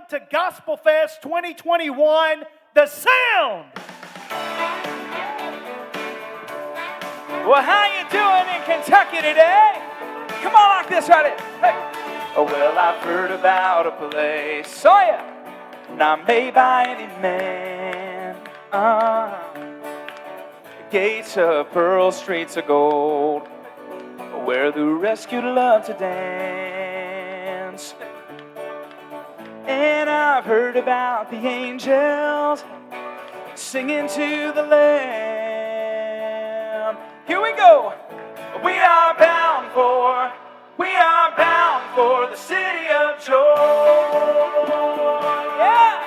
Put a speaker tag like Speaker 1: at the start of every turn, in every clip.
Speaker 1: to Gospel Fest 2021, The Sound.
Speaker 2: Well, how you doing in Kentucky today? Come on like this, right? Hey. Oh, well, I've heard about a place, oh yeah, not made by any man. Gates of pearl, streets of gold, where the rescued love to dance. And I've heard about the angels singing to the Lamb. Here we go. We are bound for the city of joy. Yeah.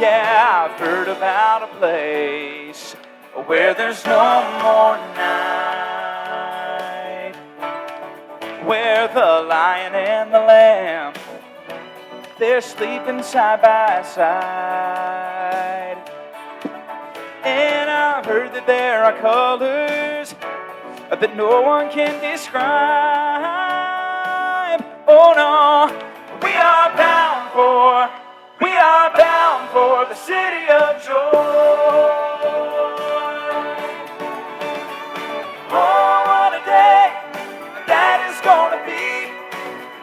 Speaker 2: Yeah, I've heard about a place where there's no more night, where the lion and the lamb, they're sleeping side by side. And I've heard that there are colors that no one can describe. Oh no, we are bound for the city of joy. Oh, what a day that is gonna be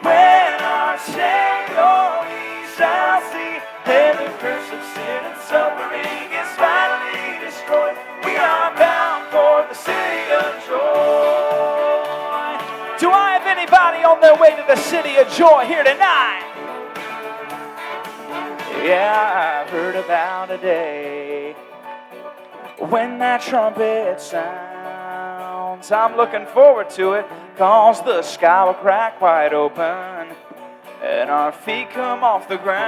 Speaker 2: when our Savior we shall see, and the curse of sin and suffering is finally destroyed. We are bound for the city of joy. Do I have anybody on their way to the city of joy here tonight? Yeah, I've heard about a day when that trumpet sounds. I'm looking forward to it, 'cause the sky will crack wide open and our feet come off the ground.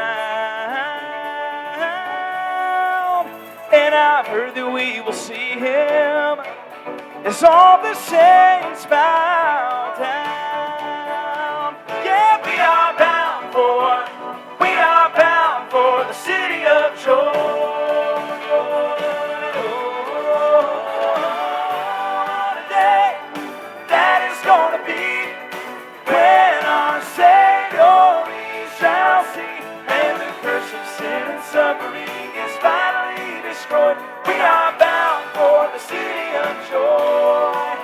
Speaker 2: And I've heard that we will see Him as all the saints bow down. Yeah, we are bound for the city of joy. What a day that is gonna be when our Savior we shall see, and the curse of sin and suffering is finally destroyed. We are bound for the city of joy.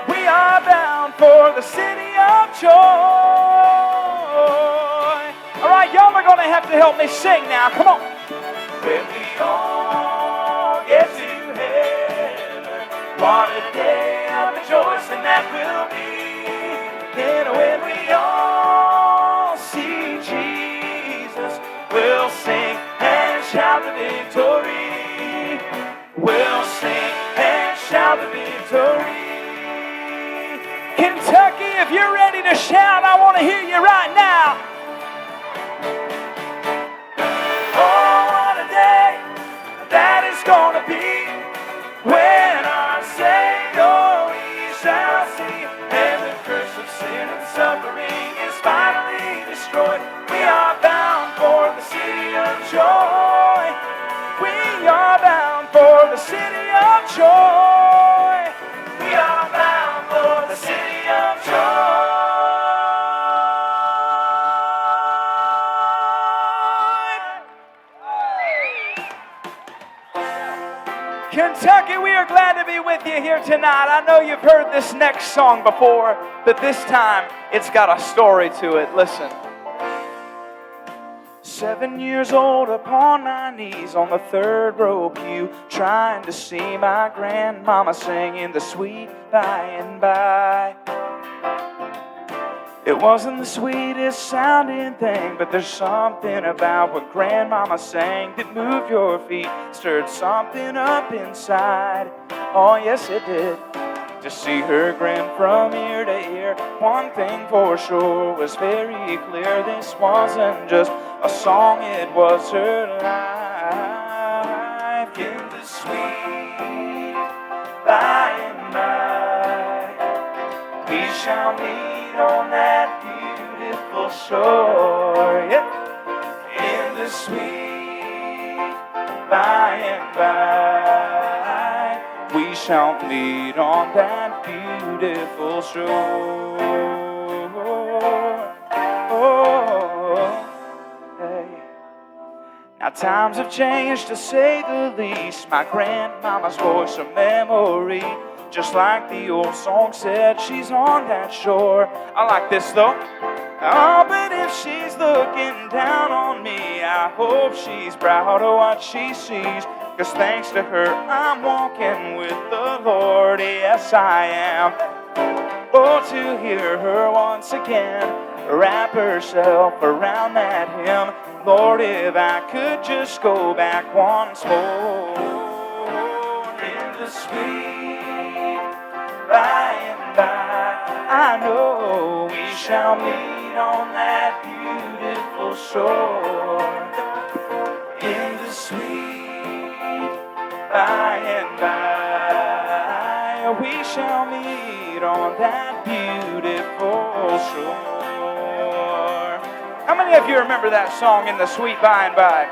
Speaker 2: We are bound for the city of joy. All right, y'all are going to have to help me sing now. Come on. When we all get to heaven, what a day of rejoicing that will be. And when we all see Jesus, we'll sing and shout the victory. We'll sing and shout the victory. Kentucky, if you're ready to shout, I want to hear you right now. That is gonna be when our Savior we shall see, and the curse of sin and suffering is finally destroyed. We are bound for the city of joy. We are bound for the city of joy. We are bound for the city of joy. Kentucky, we are glad to be with you here tonight. I know you've heard this next song before, but this time it's got a story to it. Listen. 7 years old upon my knees on the third row pew, trying to see my grandmama singing the sweet by and by. It wasn't the sweetest sounding thing, but there's something about what Grandmama sang that moved your feet, stirred something up inside. Oh yes it did. To see her grin from ear to ear, one thing for sure was very clear. This wasn't just a song, it was her life. In the sweet by and by, we shall meet on that beautiful shore, yeah. In the sweet by and by, we shall meet on that beautiful shore. times have changed to say the least. My grandmama's voice a memory, just like the old song said, she's on that shore. I like this though. Oh, but if she's looking down on me, I hope she's proud of what she sees. 'Cause thanks to her, I'm walking with the Lord. Yes, I am. Oh, to hear her once again wrap herself around that hymn. Lord, if I could just go back once more. In the sweet by and by, I know we shall meet on that beautiful shore. In the sweet by and by, we shall meet on that beautiful shore. How many of you remember that song, In the Sweet By and By?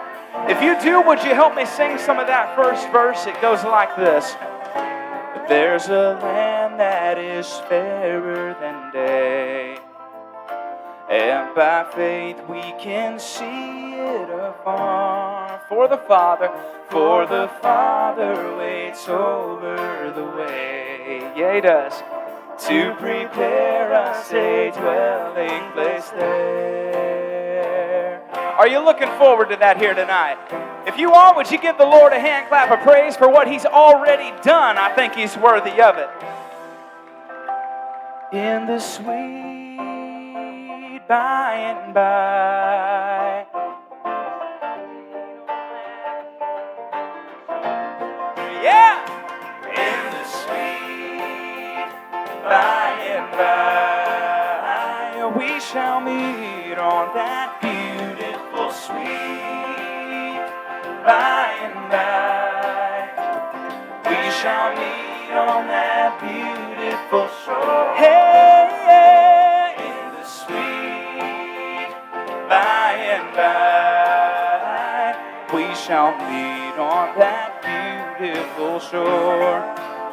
Speaker 2: If you do, would you help me sing some of that first verse? It goes like this. There's a land that is fairer than day, and by faith we can see it afar. For the Father waits over the way. Yeah, He does. To prepare us a dwelling place there. Are you looking forward to that here tonight? If you are, would you give the Lord a hand clap of praise for what He's already done? I think He's worthy of it. In the sweet by and by, yeah! In the sweet by and by, we shall meet on that beautiful sweet by and by. We shall meet on that beautiful shore. Hey, yeah, in the sweet by and by, we shall meet on that beautiful shore.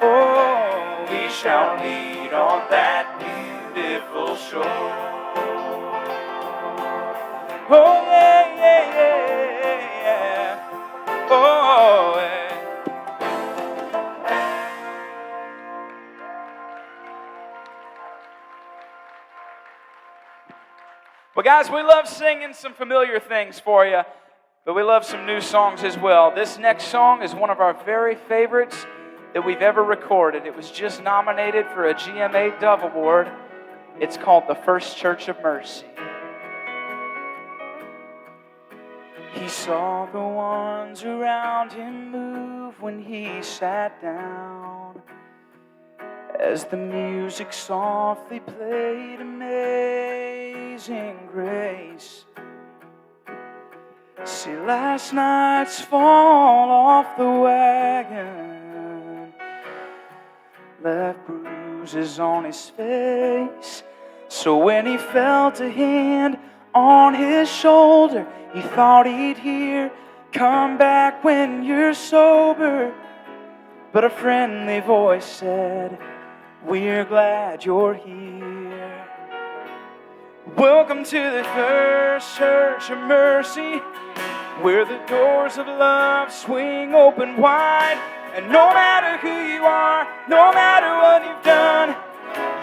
Speaker 2: Oh, we shall meet on that beautiful shore. Oh, yeah, yeah, yeah, yeah. Oh, yeah. Well, guys, we love singing some familiar things for you, but we love some new songs as well. This next song is one of our very favorites that we've ever recorded. It was just nominated for a GMA Dove Award. It's called The First Church of Mercy. He saw the ones around him move when he sat down, as the music softly played Amazing Grace. See last night's fall off the wagon left bruises on his face. So when he felt a hand on his shoulder, he thought he'd hear, "Come back when you're sober." But a friendly voice said, "We're glad you're here. Welcome to the First Church of Mercy, where the doors of love swing open wide. And no matter who you are, no matter what you've done,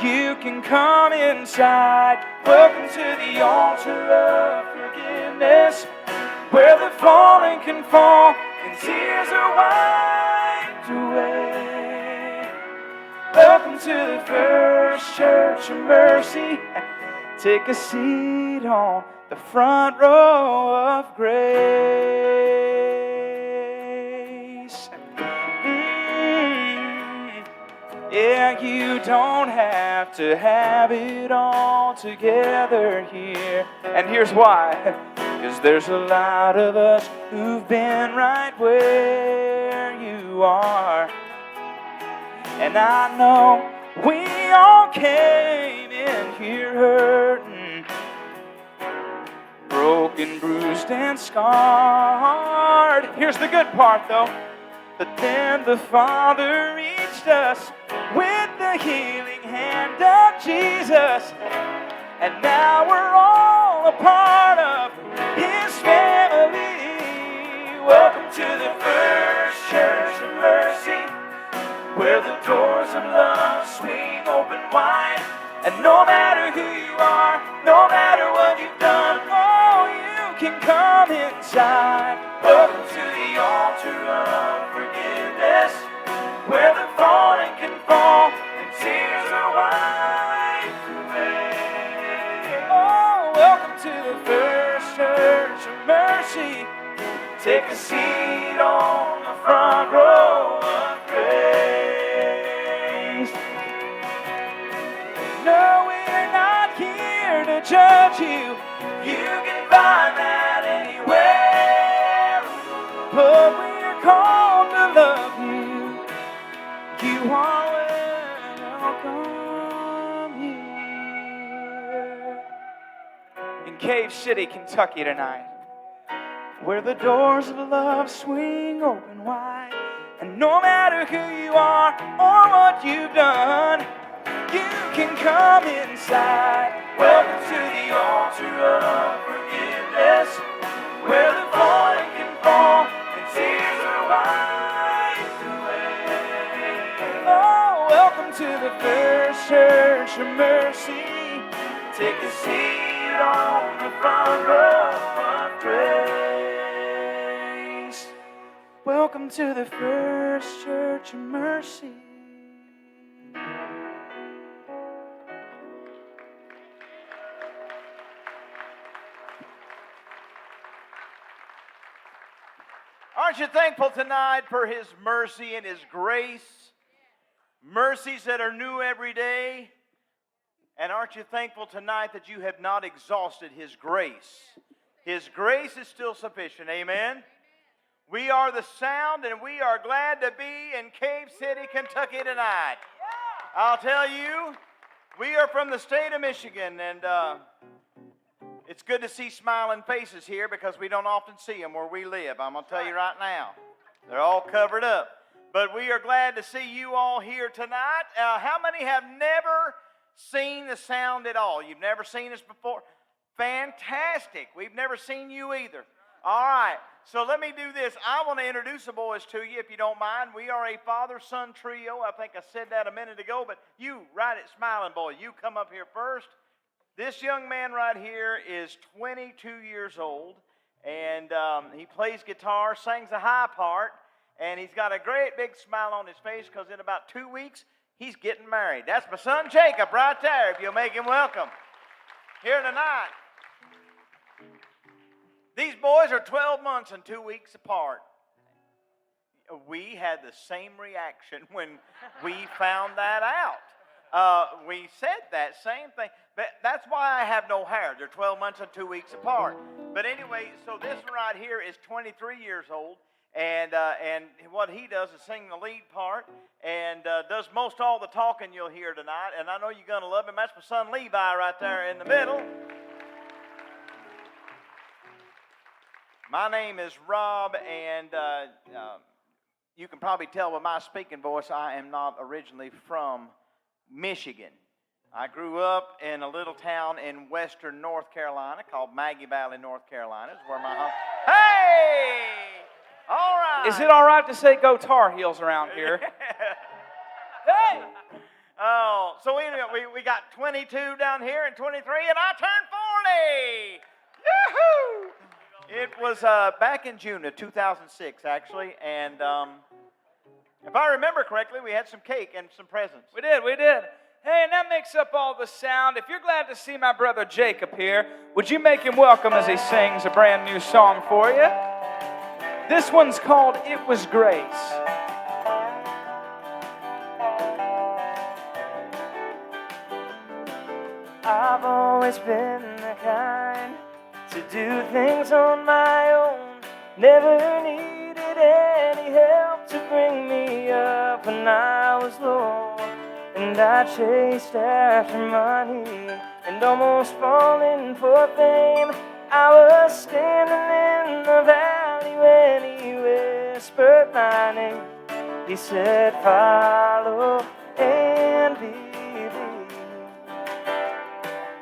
Speaker 2: you can come inside. Welcome to the altar of forgiveness, where the fallen can fall and tears are wiped away. Welcome to the First Church of Mercy. Take a seat on the front row of grace. Yeah, you don't have to have it all together here. And here's why. Because there's a lot of us who've been right where you are. And I know we all came in here hurting, broken, bruised, and scarred. Here's the good part though. But then the Father reached us with the healing hand of Jesus. And now we're all a part of His family. where the doors of love swing open wide. And no matter who you are, no matter what you've done, oh, you can come inside. Welcome to the altar of forgiveness, where the fallen can fall and tears are wiped away. Oh, welcome to the First Church of Mercy. Take a seat on the front row of grace. No, we're not here to judge you. You can find that anywhere. But we're called to love you. You are welcome here. In Cave City, Kentucky tonight, where the doors of love swing open wide. And no matter who you are or what you've done, you can come inside. Welcome to the altar of forgiveness, where the fallen can fall and tears are wiped away. Oh, welcome to the First Church of Mercy. Take a seat on the front row of grace. Welcome to the First Church of Mercy.
Speaker 1: Aren't you thankful tonight for His mercy and His grace? Mercies that are new every day. And aren't you thankful tonight that you have not exhausted His grace? His grace is still sufficient. Amen? We are the sound, and we are glad to be in Cave City, Kentucky tonight. I'll tell you, we are from the state of Michigan, and it's good to see smiling faces here because we don't often see them where we live. I'm going to tell you right now. They're all covered up. But we are glad to see you all here tonight. How many have never seen the sound at all? You've never seen us before? Fantastic. We've never seen you either. All right. So let me do this. I want to introduce the boys to you, if you don't mind. We are a father-son trio. I think I said that a minute ago, but you, right at Smiling Boy, you come up here first. This young man right here is 22 years old, and he plays guitar, sings a high part, and he's got a great big smile on his face because in about 2 weeks, he's getting married. That's my son Jacob right there, if you'll make him welcome here tonight. These boys are 12 months and 2 weeks apart. We had the same reaction when we found that out. We said that same thing. But that's why I have no hair. They're 12 months and 2 weeks apart. But anyway, so this one right here is 23 years old. And what he does is sing the lead part and does most all the talking you'll hear tonight. And I know you're going to love him. That's my son Levi right there in the middle. My name is Rob, and you can probably tell by my speaking voice I am not originally from Michigan. I grew up in a little town in western North Carolina called Maggie Valley, North Carolina. Is where my home. Hey! All right.
Speaker 2: Is it all right to say go Tar Heels around here?
Speaker 1: Hey! Oh, so anyway, we got 22 down here and 23, and I turned 40. Yahoo! It was back in June of 2006, actually, and if I remember correctly, we had some cake and some presents.
Speaker 2: We did. Hey, and that makes up all the sound. If you're glad to see my brother Jacob here, would you make him welcome as he sings a brand new song for you? This one's called It Was Grace.
Speaker 3: I've always been the kind to do things on my own. Never needed any help to bring me up when I was low. And I chased after money and almost falling for fame. I was standing in the valley when he whispered my name. He said, follow and believe.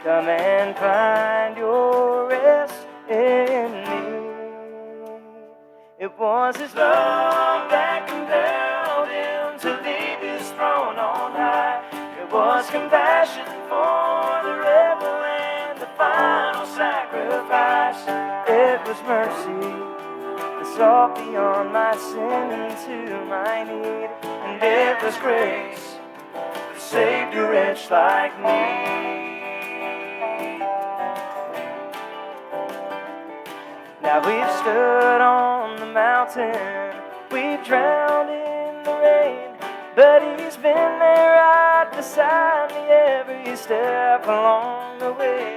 Speaker 3: Come and find your rest in me. It was his love that compelled him to leave was compassion for the rebel and the final sacrifice. It was mercy that saw beyond my sin into my need. And it was grace that saved a wretch like me. Now we've stood on the mountain, we've drowned in the rain, but He's been there right beside me every step along the way.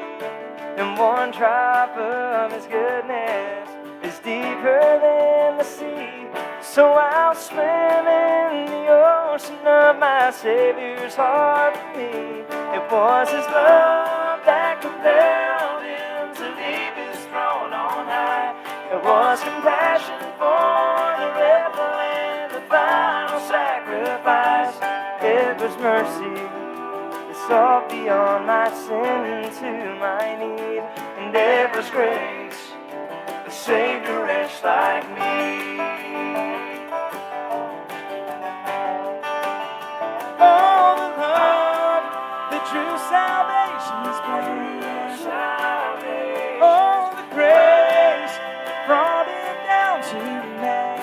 Speaker 3: And one drop of His goodness is deeper than the sea, so I'll swim in the ocean of my Savior's heart for me. It was His love that compelled Him to leave His throne on high. It was compassion for the rebel and the final sacrifice. It was mercy that saw beyond my sin into my need. And it was grace that saved a wretch like me. Oh, the love that drew salvation's plan. Oh, the grace brought it down to man.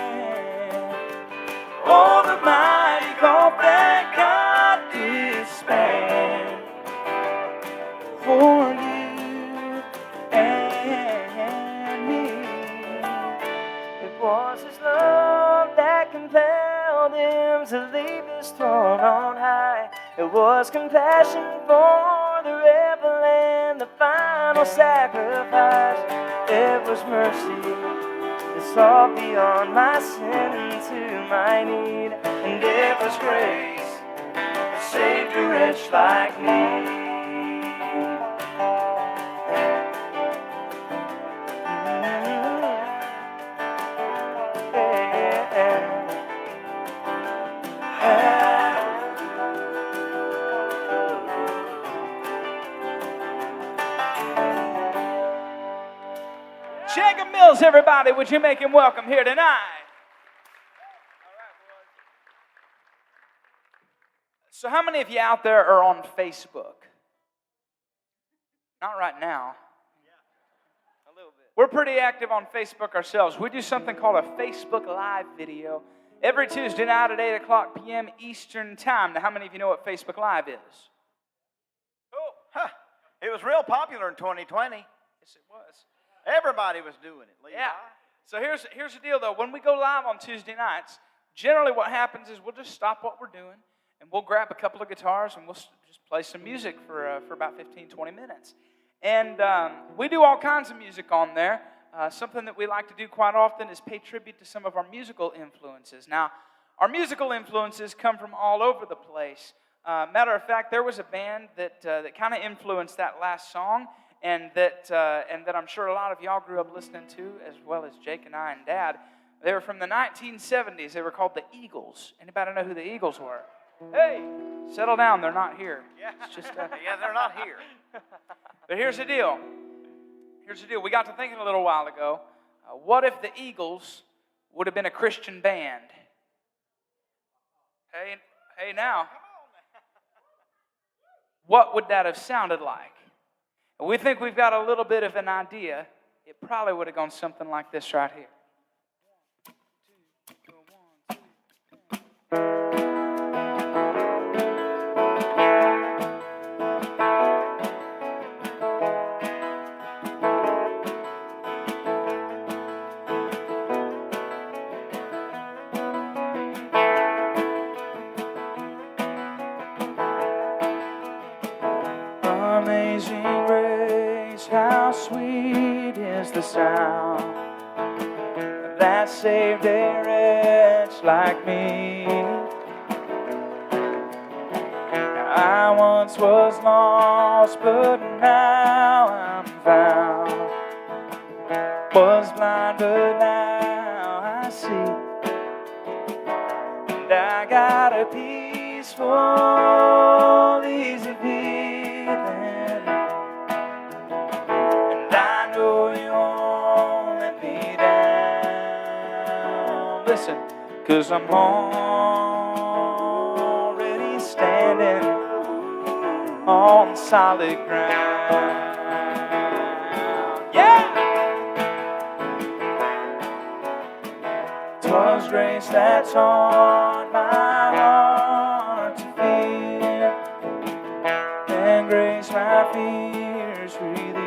Speaker 3: Oh, the mighty gulf that God did span for you and me. It was His love that compelled Him to leave His throne on high. It was compassion for the rebel and the final sacrifice. It was mercy that saw beyond my sin to my need. And it was grace that saved a wretch like me.
Speaker 2: Jacob Mills, everybody, would you make him welcome here tonight? So how many of you out there are on Facebook? Not right now.
Speaker 1: A little bit.
Speaker 2: We're pretty active on Facebook ourselves. We do something called a Facebook Live video every Tuesday night at 8 o'clock p.m. Eastern Time. Now, how many of you know what Facebook Live is?
Speaker 1: Oh, huh. It was real popular in 2020.
Speaker 2: Yes, it was.
Speaker 1: Everybody was doing it. Levi.
Speaker 2: Yeah. So here's the deal, though. When we go live on Tuesday nights, generally what happens is we'll just stop what we're doing, and we'll grab a couple of guitars, and we'll just play some music for about 15, 20 minutes. And we do all kinds of music on there. Something that we like to do quite often is pay tribute to some of our musical influences. Now, our musical influences come from all over the place. Matter of fact, there was a band that kind of influenced that last song, and that I'm sure a lot of y'all grew up listening to, as well as Jake and I and Dad. They were from the 1970s. They were called the Eagles. Anybody know who the Eagles were? Hey, settle down. They're not here.
Speaker 1: Yeah.
Speaker 2: It's just
Speaker 1: Yeah, they're not here.
Speaker 2: But here's the deal. We got to thinking a little while ago. What if the Eagles would have been a Christian band? Hey now. What would that have sounded like? And we think we've got a little bit of an idea. It probably would have gone something like this right here. Amazing grace, how sweet is the sound that saved a wretch like me. I once was lost, but now I'm found. Was blind, but now I see. And I got a peaceful, easy feeling. And I know you won't let me down. Listen, 'cause I'm already standing
Speaker 3: on solid ground. Yeah! 'Twas grace that taught my heart to fear, and grace my fears relieved.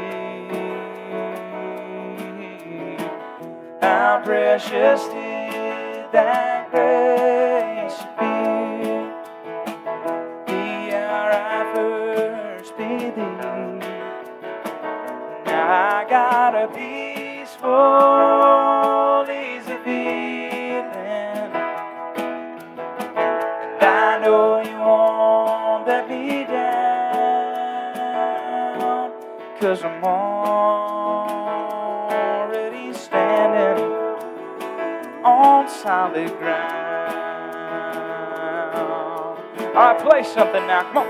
Speaker 3: How precious did that grace appear the hour I first believed. Now I got a peaceful, easy feeling, and I know you won't let me down, 'cause I'm already standing on solid ground. All right, play something now. Come on.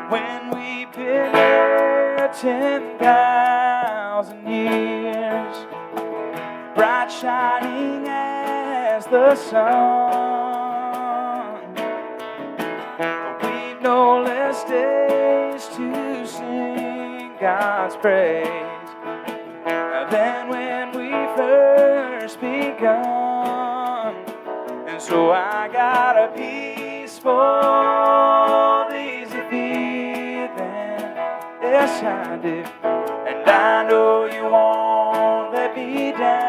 Speaker 3: When we've been here 10,000 years, bright shining as the sun, we've no less days to sing God's praise than when we first begun. And so I got a peaceful, easy feeling, yes I do, and I know you won't let me down,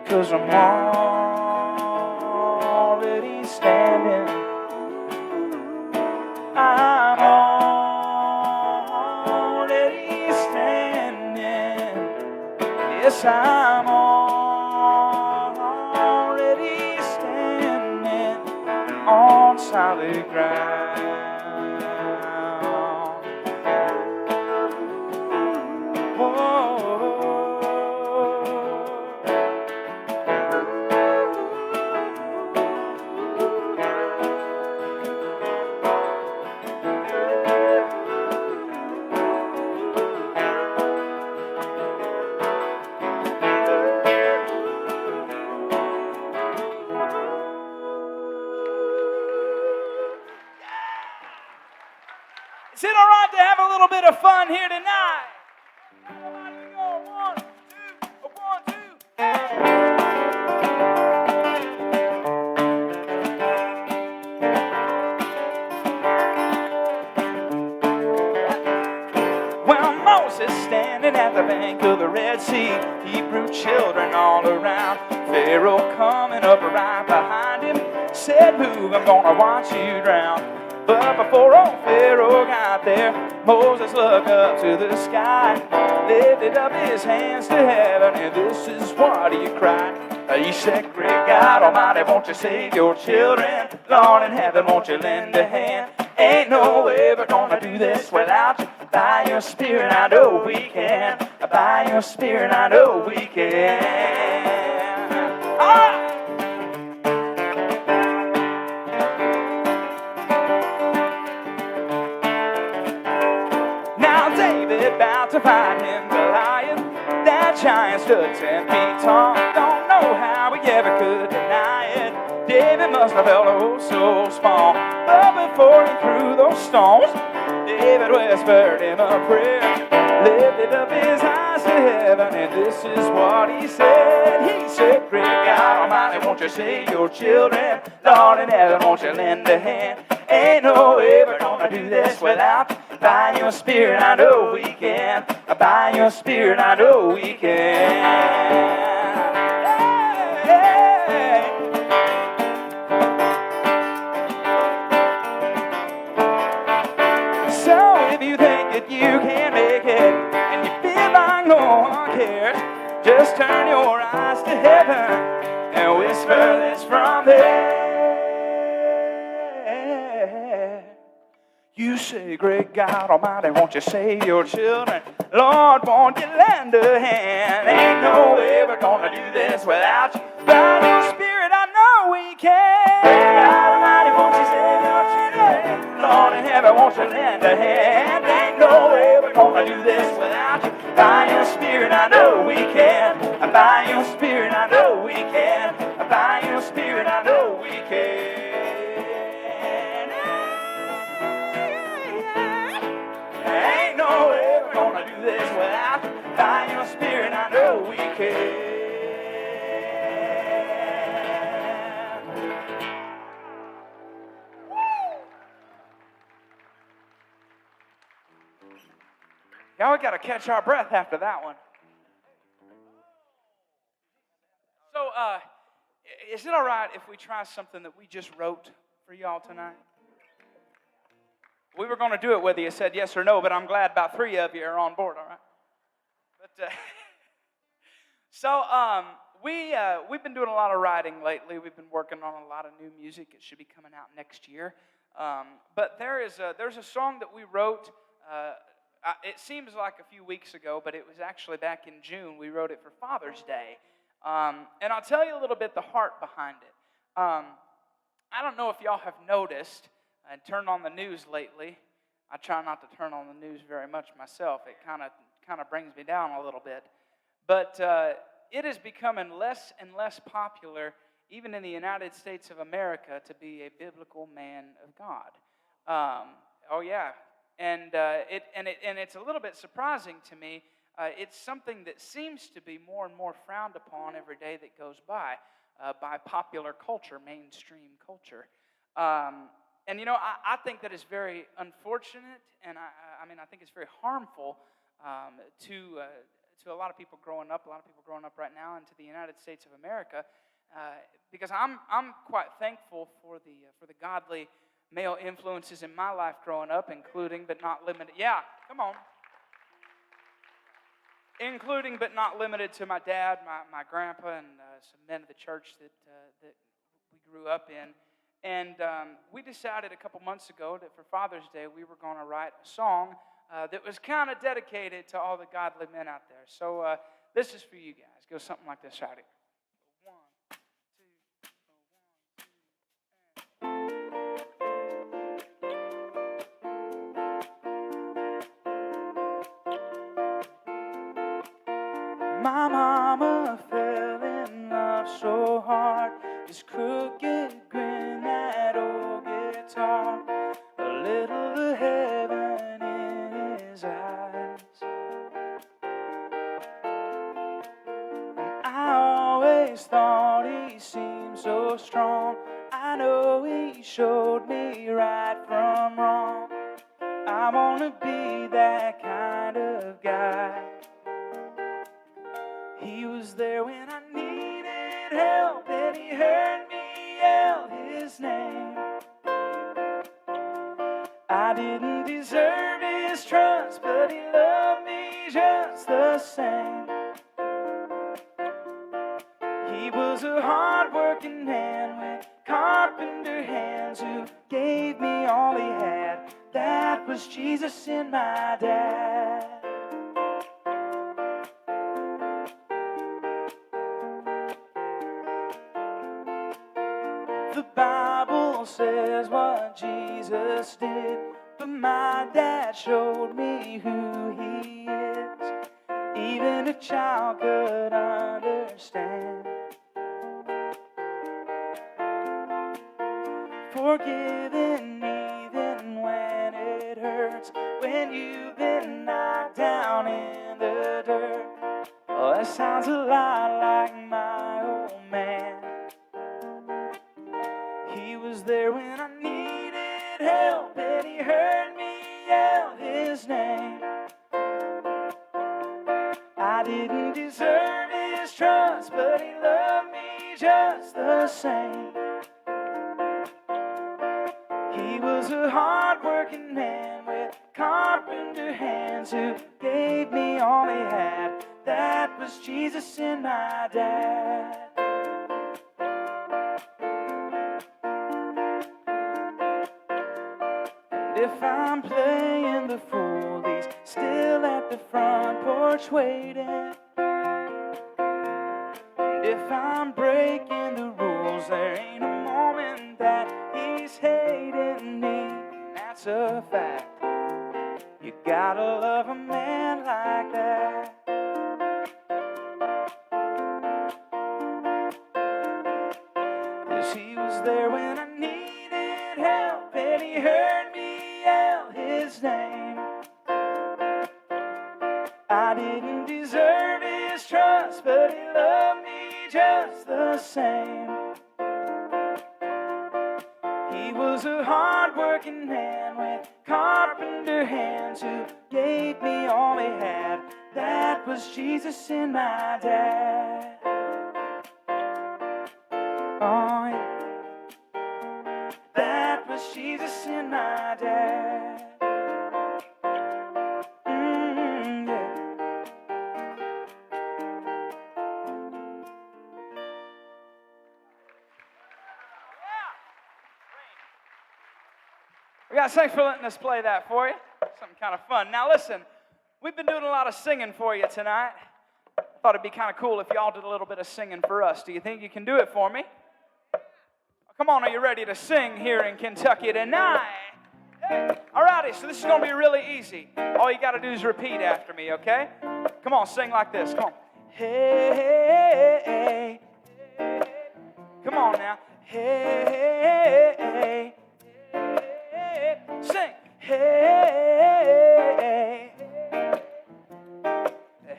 Speaker 3: 'cause I'm already standing, I'm already standing, yes I'm already standing on solid ground. Is it all right to have a little bit of fun here tonight? Everybody, we go. 1, 2, 1, 2. Well, Moses standing at the bank of the Red Sea, Hebrew children all around, Pharaoh coming up right behind him, said, "Move, I'm gonna watch you drown." But before old Pharaoh got there, Moses looked up to the sky, lifted up his hands to heaven, and this is what he cried. He said, "Great God Almighty, won't you save your children? Lord in heaven, won't you lend a hand? Ain't no way we're gonna do this without you. By your Spirit, I know we can. By your Spirit, I know we can." Ah! About to fight him, Goliath. That giant stood 10 feet tall. Don't know how he ever could deny it. David must have felt oh so small. But before he threw those stones, David whispered him a prayer, lifted up his eyes to heaven, and this is what he said. He said, "Great God Almighty, won't you save your children? Lord in heaven, won't you lend a hand? Ain't no way we're gonna do this without you. By your Spirit, I know we can. By your Spirit, I know we can." Hey. So if you think that you can make it, and you feel like no one cares, just turn your eyes to heaven and whisper this from there.
Speaker 2: You say, great God Almighty, won't you save your children? Lord, won't you lend a hand? Ain't no way we're gonna do this without you. By your Spirit, I know we can. Great God Almighty, won't you save your children? Lord in heaven, won't you lend a hand? Ain't no way we're gonna do this without you. By your Spirit, I know we can. By your Spirit, I know we can. By your Spirit, I know we can. Ain't no way we're gonna do this without you. By your Spirit, I know we can. Y'all got to catch our breath after that one. So, is it all right if we try something that we just wrote for y'all tonight? We were going to do it whether you said yes or no, but I'm glad about 3 of you are on board, all right? But we've been doing a lot of writing lately. We've been working on a lot of new music. It should be coming out next year. But there's a song that we wrote. It seems like a few weeks ago, but it was actually back in June. We wrote it for Father's Day. And I'll tell you a little bit the heart behind it. I don't know if y'all have noticed and turned on the news lately. I try not to turn on the news very much myself. It kind of brings me down a little bit. But it is becoming less and less popular, even in the United States of America, to be a biblical man of God. Oh yeah, and it's a little bit surprising to me. It's something that seems to be more and more frowned upon every day that goes by popular culture, mainstream culture. And you know, I think that is very unfortunate, and I think it's very harmful to a lot of people growing up, right now, and to the United States of America, because I'm quite thankful for the godly male influences in my life growing up, including but not limited. Yeah, come on. Including but not limited to my dad, my grandpa, and some men of the church that we grew up in. And we decided a couple months ago that for Father's Day we were going to write a song that was kind of dedicated to all the godly men out there. So this is for you guys. It goes something like this out here. 1, 2, 1, 2, and my mama fell in love so hard. His crooked grin, that old guitar, a little of heaven in his eyes. And I always thought he seemed so strong. I know he showed me right from wrong. I wanna be that kind of guy. He was there when I needed help, and he heard me yell his name. I didn't deserve his trust, but he loved me just the same. He was a hard-working man with carpenter hands who gave me all he had. That was Jesus in my dad. The Bible says what Jesus did, but my dad showed me who he is. Even a child could understand. Forgiving even when it hurts, when you've been knocked down in the dirt. Oh, that sounds a lot like my old man. He was there when I needed help, and he heard me yell his name. I didn't deserve his trust, but he loved me just the same. He was a hard-working man with carpenter hands who gave me all he had. That was Jesus in my dad. if I'm playing the fool, he's still at the front porch waiting. And if I'm breaking the rules, there ain't a moment that he's hating me. That's a fact. You gotta love a man like that. 'Cause he was there when I needed help, and he heard me yell his name. I didn't deserve his trust, but he loved me just the same. He was a hard-working man with carpenter hands who gave me all he had. That was Jesus in my dad. Oh, yeah. That was Jesus in my dad. Yeah. We got thanks for letting us play that for you. Something kind of fun. Now listen, we've been doing a lot of singing for you tonight. I thought it'd be kind of cool if y'all did a little bit of singing for us. Do you think you can do it for me? Come on, are you ready to sing here in Kentucky tonight? Alrighty, so this is going to be really easy. All you got to do is repeat after me, okay? Come on, sing like this. Come on. Hey, hey, hey, hey. Come on now. Hey, hey, hey, hey. Sing. Hey,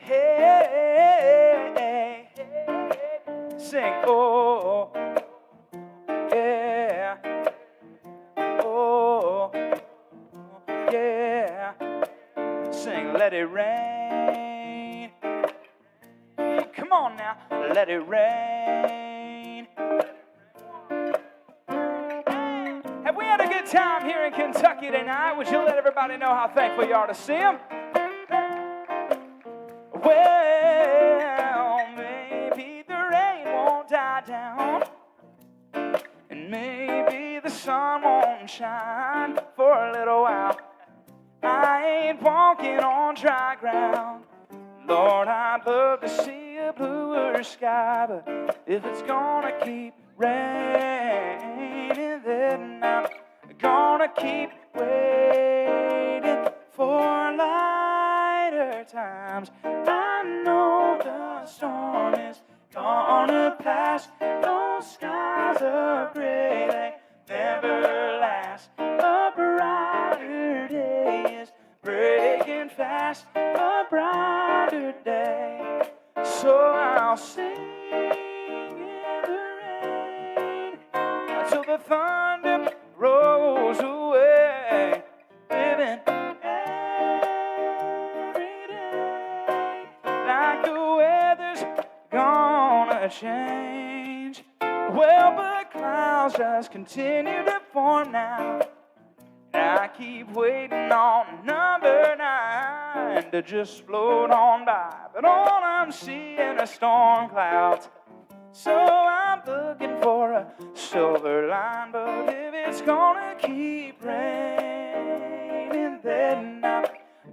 Speaker 2: hey, hey, hey. Sing. Oh, yeah. Oh, yeah. Sing, let it rain. Come on now, let it rain. Have we had a good time here in Kentucky tonight? Would you let everybody know how thankful you are to see them? Well, maybe the rain won't die down, and maybe the sun won't shine for a little while. I ain't walking on dry ground. Lord, I'd love to see a bluer sky, but if it's gonna keep raining, then I'm gonna keep waiting for lighter times. I know the storm is gonna pass. Those skies of gray, they never last. A brighter day is breaking fast. A brighter day. So I'll sing in the rain until the thunder rolls away. Living every day like the weather's gonna change. Well, but clouds just continue to form now. And I keep waiting on number 9 to just float on by. But all I'm seeing are storm clouds. So I'm looking for a silver line. But if it's gonna keep raining, then I'm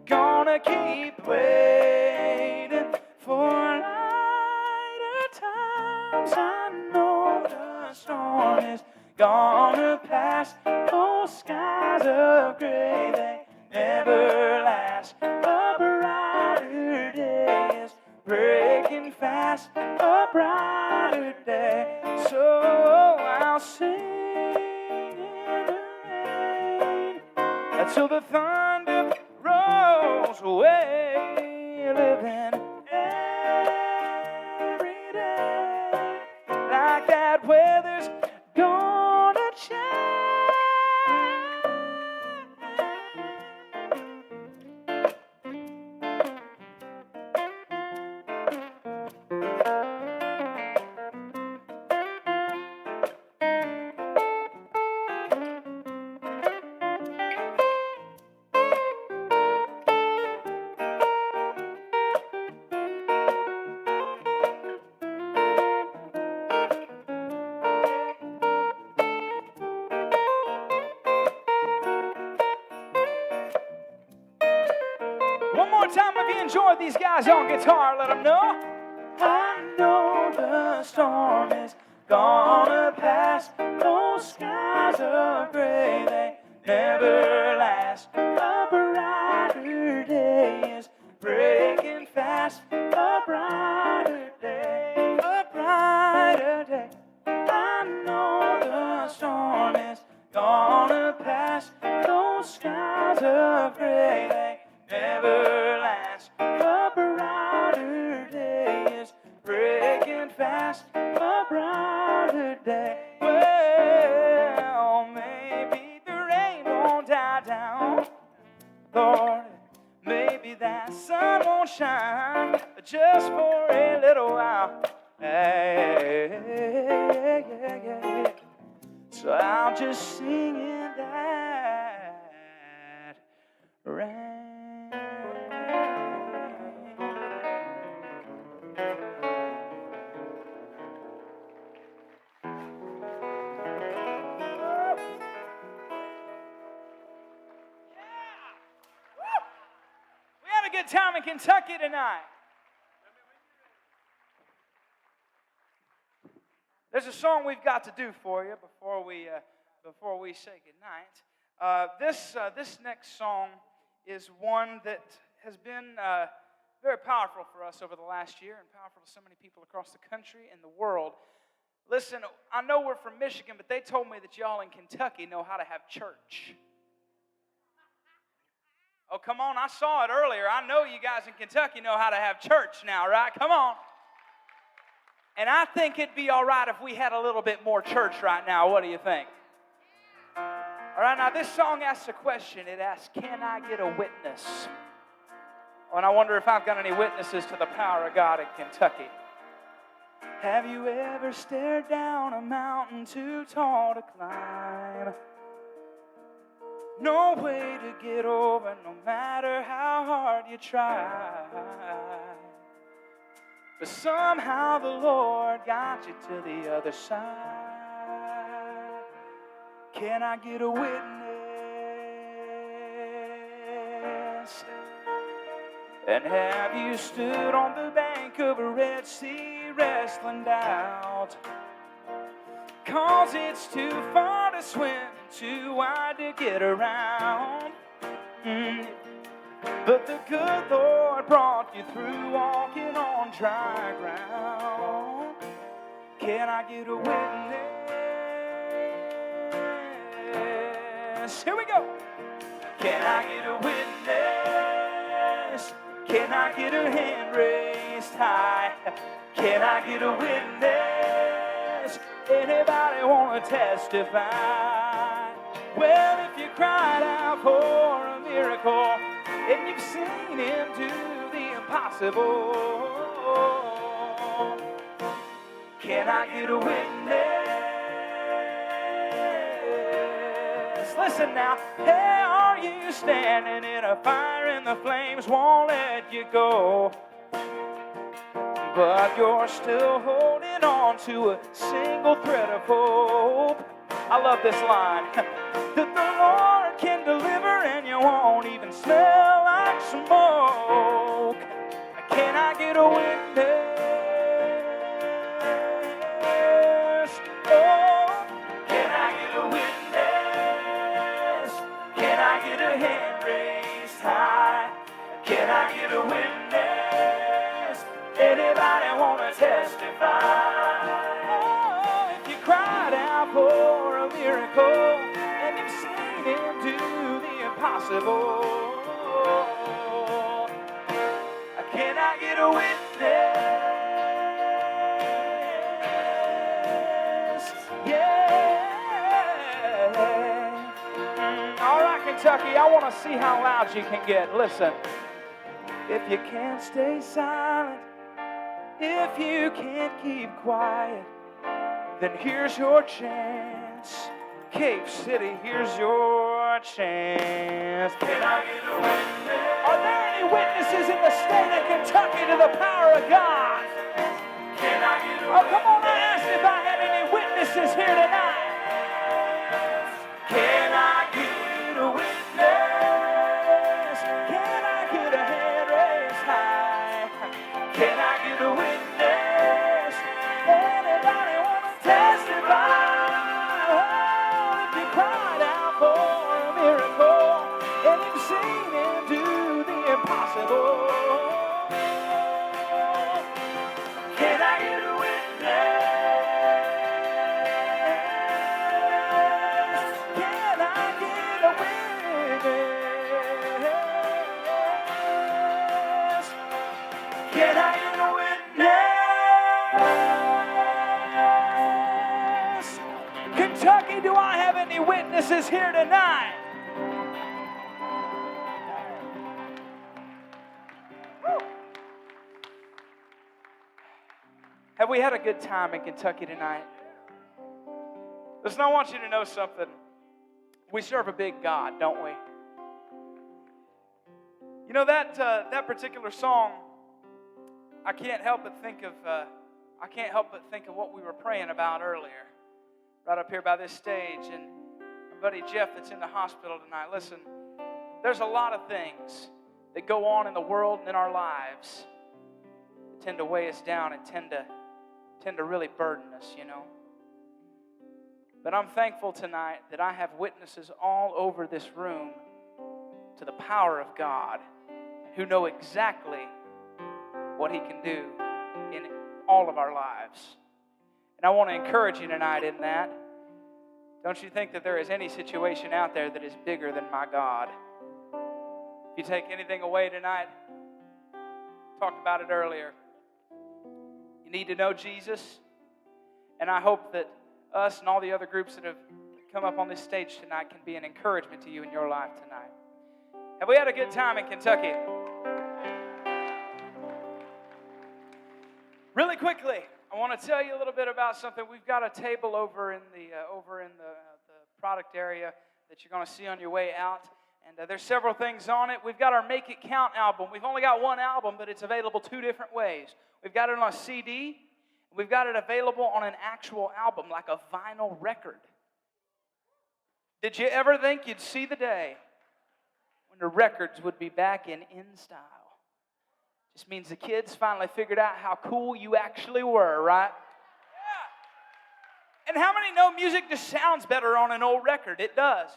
Speaker 2: gonna keep waiting for lighter times. I know the storm is gonna pass. Those skies of gray, they never last. A brighter day is breaking fast. A brighter day. So I'll sing in the rain until the thunder rolls away. Living every day like that weather's gonna change. more time if you enjoyed these guys on guitar. Let them know. I know the storm is gonna pass. Those skies are gray, they never last. A brighter day is breaking fast. A brighter day, a brighter day. I know the storm is gonna pass. Those skies are gray, they never last. A brighter day is breaking fast. A brighter day. Well, maybe the rain won't die down, Lord. Maybe that sun won't shine just for a little while. Hey. So I'll just sing in that rain. We had a good time in Kentucky tonight. There's a song we've got to do for you before we say goodnight. This next song is one that has been very powerful for us over the last year and powerful to so many people across the country and the world. Listen, I know we're from Michigan, but they told me that y'all in Kentucky know how to have church. Oh, come on, I saw it earlier. I know you guys in Kentucky know how to have church now, right? Come on. And I think it'd be all right if we had a little bit more church right now. What do you think? All right, now this song asks a question. It asks, can I get a witness? Oh, and I wonder if I've got any witnesses to the power of God in Kentucky. Have you ever stared down a mountain too tall to climb? No way to get over, no matter how hard you try. But somehow the Lord got you to the other side. Can I get a witness? And have you stood on the bank of a Red Sea wrestling doubt? 'Cause it's too far to swim, too wide to get around. But the good Lord brought you through walking on dry ground. Can I get a witness? Here we go. Can I get a witness? Can I get a hand raised high? Can I get a witness? Anybody want to testify? Well, if you cried out for a miracle and you've seen him do the impossible, can I get a witness? Listen now. Hey, are you standing in a fire and the flames won't let you go? But you're still holding on to a single thread of hope. I love this line. That the Lord can deliver and you won't even smell like smoke. Can I get a witness? Oh, can I get a witness? Can I get a hand raised high? Can I get a witness? Anybody want to testify? Oh, if you cried out for a miracle and you've seen him do the impossible, can I get a witness? Yeah. All right, Kentucky, I want to see how loud you can get. Listen. If you can't stay silent, if you can't keep quiet, then here's your chance. Cave City, here's your chance. Can I get a witness? Are there any witnesses in the state of Kentucky to the power of God? Can I get a witness? Oh, come on, I asked if I had any witnesses here tonight. Can I get a witness? Can I get a hand raised? Kentucky, do I have any witnesses here tonight? Have we had a good time in Kentucky tonight? Listen, I want you to know something. We serve a big God, don't we? You know that particular song. I can't help but think of what we were praying about earlier, right up here by this stage. And my buddy Jeff, that's in the hospital tonight. Listen, there's a lot of things that go on in the world and in our lives that tend to weigh us down and tend to really burden us, you know. But I'm thankful tonight that I have witnesses all over this room to the power of God who know exactly what He can do in all of our lives. And I want to encourage you tonight in that. Don't you think that there is any situation out there that is bigger than my God? If you take anything away tonight, talked about it earlier. You need to know Jesus. And I hope that us and all the other groups that have come up on this stage tonight can be an encouragement to you in your life tonight. Have we had a good time in Kentucky? Really quickly, I want to tell you a little bit about something. We've got a table over in the product area that you're going to see on your way out. And there's several things on it. We've got our Make It Count album. We've only got one album, but it's available two different ways. We've got it on a CD. We've got it available on an actual album, like a vinyl record. Did you ever think you'd see the day when the records would be back in style? Just means the kids finally figured out how cool you actually were, right? Yeah. And how many know music just sounds better on an old record? It does.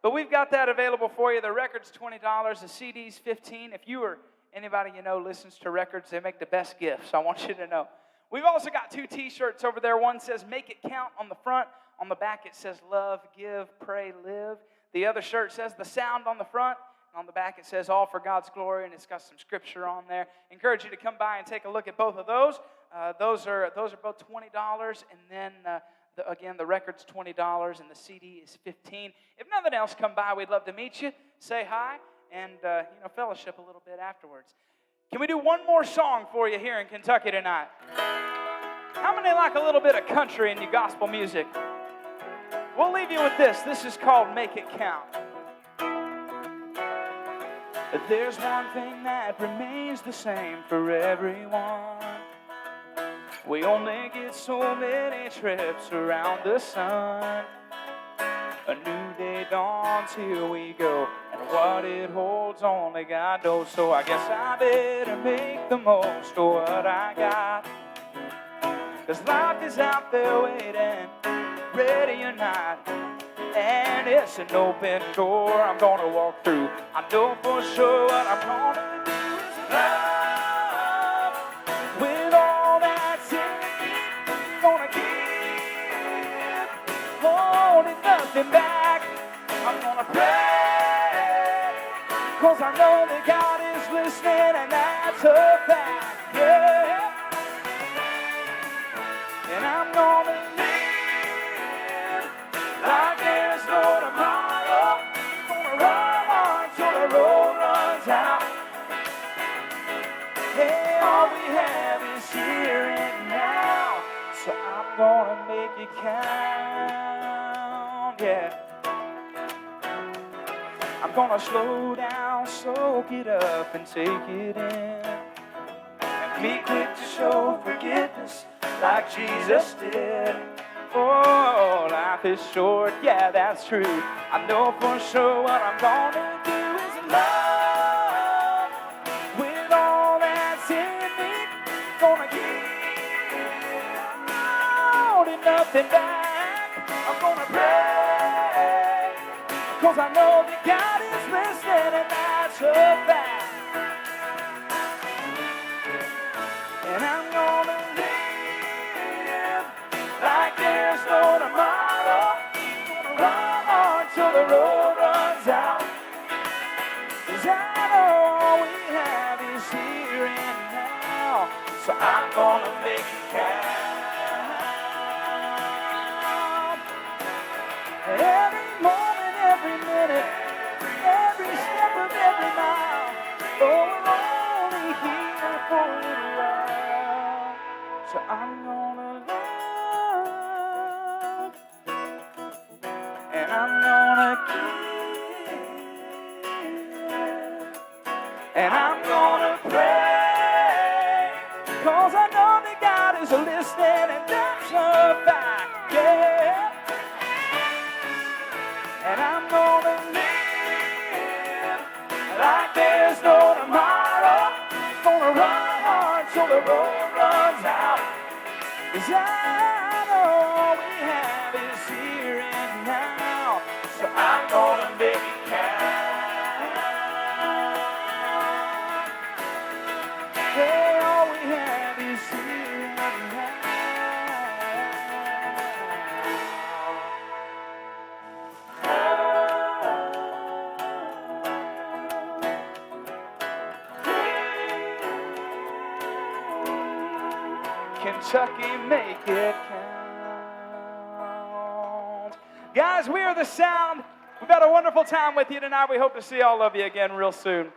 Speaker 2: But we've got that available for you. The record's $20, the CD's $15. If you or anybody you know listens to records, they make the best gifts. I want you to know. We've also got two T-shirts over there. One says Make It Count on the front. On the back it says Love, Give, Pray, Live. The other shirt says The Sound on the front. And on the back it says All for God's Glory, and it's got some scripture on there. Encourage you to come by and take a look at both of those. Those are both $20, and then again the record's $20 and the CD is $15. If nothing else, come by. We'd love to meet you, say hi, and fellowship a little bit afterwards. Can we do one more song for you here in Kentucky tonight? How many like a little bit of country in your gospel music? We'll leave you with this. This is called Make It Count. There's one thing that remains the same for everyone. We only get so many trips around the sun. A new day dawns, here we go. And what it holds only God knows. So I guess I better make the most of what I got. 'Cause life is out there waiting, ready or not. And it's an open door I'm gonna walk through. I know for sure what I'm gonna do is love with all that's in me. Gonna give, holding nothing back. I'm gonna pray, 'cause I know that God is listening, and that's a fact, yeah. And I'm gonna live like there's no tomorrow. Gonna run on till the road runs out. Hey, all we have is here and now. So I'm gonna make it count, yeah. I'm gonna slow down, soak it up, and take it in. And be quick to show forgiveness like Jesus did. Oh, life is short, yeah, that's true. I know for sure what I'm gonna do is love with all that's in me. Gonna give holding nothing back. I'm gonna pray, 'cause I know that God is listening, and that's a fact. And I'm gonna live like there's no tomorrow. Gonna run on till the road runs out. 'Cause I know all we have is here and now. So I'm gonna make it count. I'm gonna give, and I'm gonna pray, 'cause I know that God is listening, and that's a fact, yeah. And I'm gonna live like there's no tomorrow. Gonna run hard till the road runs out. 'Cause I know all we have is here and now. So I'm gonna make it count. Yeah, all we have is here and now. Kentucky, make it count. Guys, we are The Sound. We've had a wonderful time with you tonight. We hope to see all of you again real soon.